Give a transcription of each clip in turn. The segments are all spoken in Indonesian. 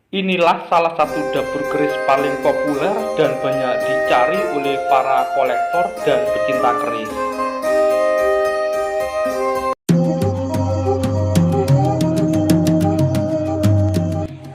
Inilah salah satu dapur keris paling populer dan banyak dicari oleh para kolektor dan pecinta keris.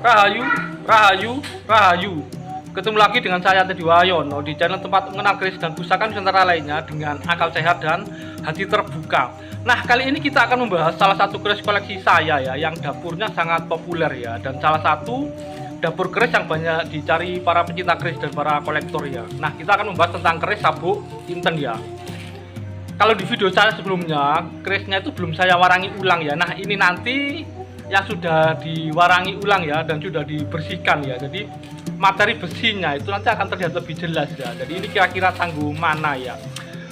Rahayu, Rahayu, Rahayu. Ketemu lagi dengan saya Teddy Wayono di channel tempat mengenal keris dan pusaka Nusantara lainnya dengan akal sehat dan hati terbuka. Nah, kali ini kita akan membahas salah satu keris koleksi saya ya, yang dapurnya sangat populer ya, dan salah satu dapur keris yang banyak dicari para pecinta keris dan para kolektor ya. Nah, kita akan membahas tentang keris sabuk inten ya. Kalau di video saya sebelumnya, kerisnya itu belum saya warangi ulang ya. Nah, ini nanti yang sudah diwarangi ulang ya dan sudah dibersihkan ya. Jadi materi besinya itu nanti akan terlihat lebih jelas ya. Jadi ini kira-kira tanggung mana ya.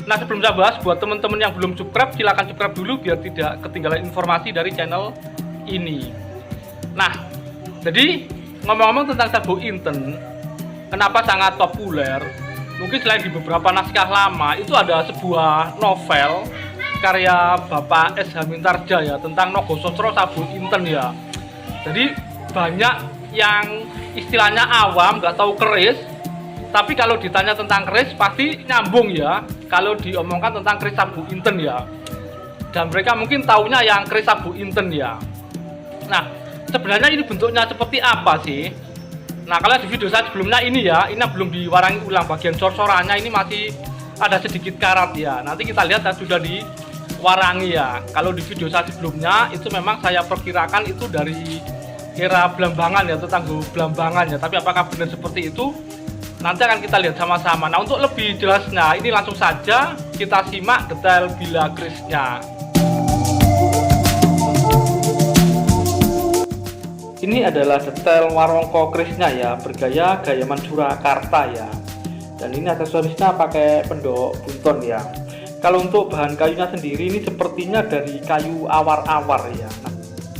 Nah, sebelum saya bahas, buat teman-teman yang belum subscribe, silahkan subscribe dulu biar tidak ketinggalan informasi dari channel ini. Nah, jadi ngomong-ngomong tentang sabuk inten, kenapa sangat populer? Mungkin selain di beberapa naskah lama, itu ada sebuah novel karya Bapak S. Hamintarja ya, tentang Nogososro sabuk inten ya. Jadi banyak yang istilahnya awam, nggak tahu keris, tapi kalau ditanya tentang keris pasti nyambung ya kalau diomongkan tentang keris sabuk inten ya. Dan mereka mungkin taunya yang keris sabuk inten ya. Nah, sebenarnya ini bentuknya seperti apa sih? Nah, kalau di video saya sebelumnya ini ya, ini belum diwarangi ulang, bagian sor-sorannya ini masih ada sedikit karat ya. Nanti kita lihat sudah diwarangi ya. Kalau di video saya sebelumnya itu memang saya perkirakan itu dari era Blambangan ya, tetangga Blambangan ya. Tapi apakah benar seperti itu? Nanti akan kita lihat sama-sama. Nah, untuk lebih jelasnya, ini langsung saja kita simak detail bila kerisnya. Ini adalah detail warongko kerisnya ya, bergaya Gayaman Surakarta ya. Dan ini aksesorisnya pakai pendok bunton ya. Kalau untuk bahan kayunya sendiri ini sepertinya dari kayu awar-awar ya. Nah,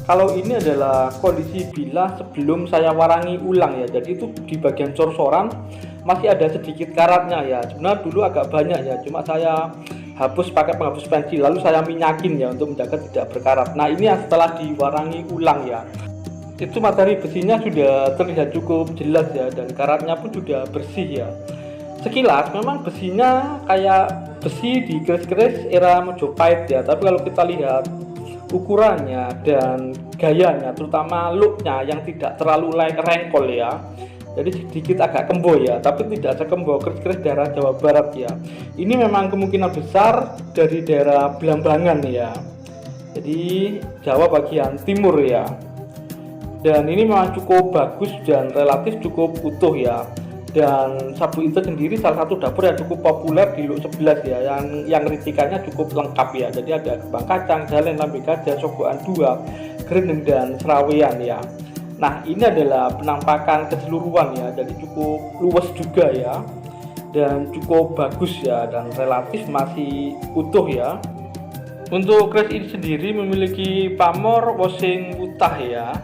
kalau ini adalah kondisi bilah sebelum saya warangi ulang ya. Jadi itu di bagian cor-coran masih ada sedikit karatnya ya. Sebenarnya dulu agak banyak ya, cuma saya hapus pakai penghapus pensil, lalu saya minyakin ya untuk menjaga tidak berkarat. Nah, ini yang setelah diwarangi ulang ya, itu materi besinya sudah terlihat cukup jelas ya, dan karatnya pun sudah bersih ya. Sekilas memang besinya kayak besi di keris-keris era Mojopahit ya, tapi kalau kita lihat ukurannya dan gayanya, terutama looknya yang tidak terlalu rengkol ya, jadi sedikit agak kembo ya, tapi tidak sekembo keris-keris daerah Jawa Barat ya. Ini memang kemungkinan besar dari daerah Blambangan ya, jadi Jawa bagian timur ya. Dan ini memang cukup bagus dan relatif cukup utuh ya. Dan sabuk inten sendiri salah satu dapur yang cukup populer di Luk 11 ya, yang ricikannya cukup lengkap ya. Jadi ada gebang kacang, jalen, lambe gajah, sogokan 2, gerendeng, dan serawean ya. Nah, ini adalah penampakan keseluruhan ya, jadi cukup luas juga ya, dan cukup bagus ya, dan relatif masih utuh ya. Untuk keris ini sendiri memiliki pamor wosing putah ya,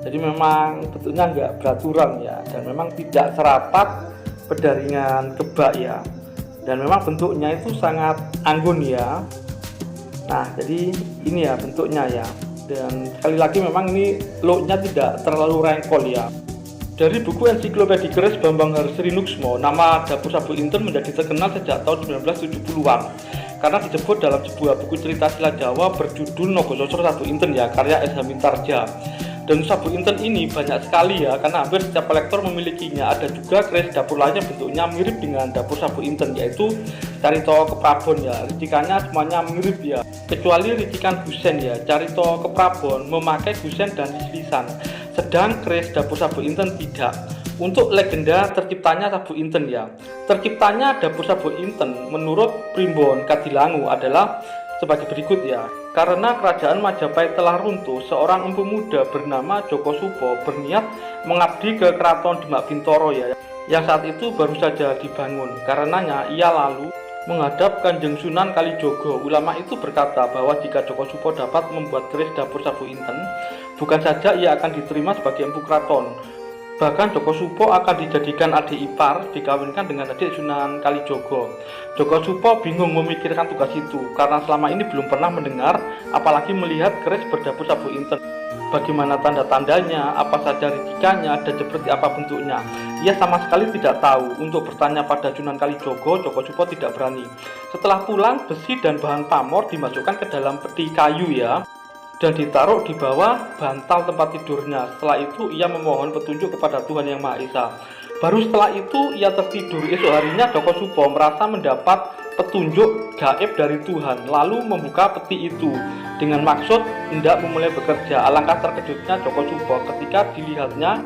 jadi memang bentuknya nggak beraturan ya, dan memang tidak serapat berdaringan kebak ya, dan memang bentuknya itu sangat anggun ya. Nah, jadi ini ya bentuknya ya, dan sekali lagi memang ini looknya tidak terlalu rengkol ya. Dari buku ensiklopedia keris Bambang Harsrinuksmo, nama dapur sabuk inten menjadi terkenal sejak tahun 1970-an karena disebut dalam sebuah buku cerita silat Jawa berjudul Nogososro Sabuk Inten ya, karya S. Hamintarja. Dan sabuk inten ini banyak sekali ya, karena hampir setiap kolektor memilikinya. Ada juga keris dapur lainnya bentuknya mirip dengan dapur sabuk inten, yaitu Carito Keprabon ya. Ricikannya semuanya mirip ya, kecuali ricikan Gusen ya. Carito Keprabon memakai Gusen dan sislisan, sedang keris dapur sabuk inten tidak. Untuk legenda terciptanya sabuk inten ya, terciptanya dapur sabuk inten menurut Primbon Kadilangu adalah sebagai berikut ya. Karena kerajaan Majapahit telah runtuh, seorang empu muda bernama Joko Supo berniat mengabdi ke keraton Demak Bintoro ya, yang saat itu baru saja dibangun. Karenanya ia lalu menghadap Kanjeng Sunan Kalijogo. Ulama itu berkata bahwa jika Joko Supo dapat membuat keris dapur sabuk inten, bukan saja ia akan diterima sebagai empu keraton, bahkan Joko Supo akan dijadikan adik ipar, dikawinkan dengan adik Sunan Kalijogo. Joko Supo bingung memikirkan tugas itu karena selama ini belum pernah mendengar apalagi melihat keris berdapur sabuk inten. bagaimana tanda-tandanya, apa saja ricikannya, dan seperti apa bentuknya. Ia sama sekali tidak tahu. Untuk bertanya pada Sunan Kalijogo, Joko Supo tidak berani. Setelah pulang, besi dan bahan pamor dimasukkan ke dalam peti kayu ya, dan ditaruh di bawah bantal tempat tidurnya. Setelah itu ia memohon petunjuk kepada Tuhan Yang Maha Esa. Baru setelah itu ia tertidur. Esok harinya Joko Supo merasa mendapat petunjuk gaib dari Tuhan, lalu membuka peti itu dengan maksud hendak memulai bekerja. Alangkah terkejutnya Joko Supo ketika dilihatnya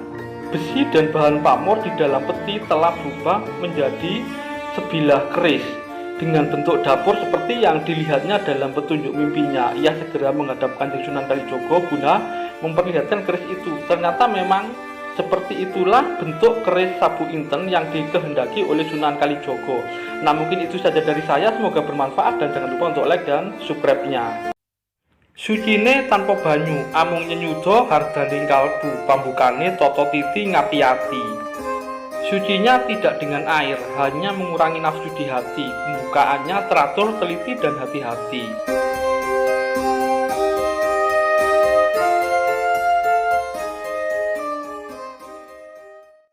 besi dan bahan pamor di dalam peti telah berubah menjadi sebilah keris dengan bentuk dapur seperti yang dilihatnya dalam petunjuk mimpinya. Ia segera menghadap Kanjeng Sunan Kalijogo guna memperlihatkan keris itu. Ternyata memang seperti itulah bentuk keris Sabu Inten yang dikehendaki oleh Sunan Kalijogo. Nah, mungkin itu saja dari saya, semoga bermanfaat dan jangan lupa untuk like dan subscribe-nya. Sucine tanpa banyu, amung nyenyuda hardaning kalbu, pambukane toto titi ngati-ati. Sucinya tidak dengan air, hanya mengurangi nafsu di hati. Pembukaannya teratur, teliti dan hati-hati.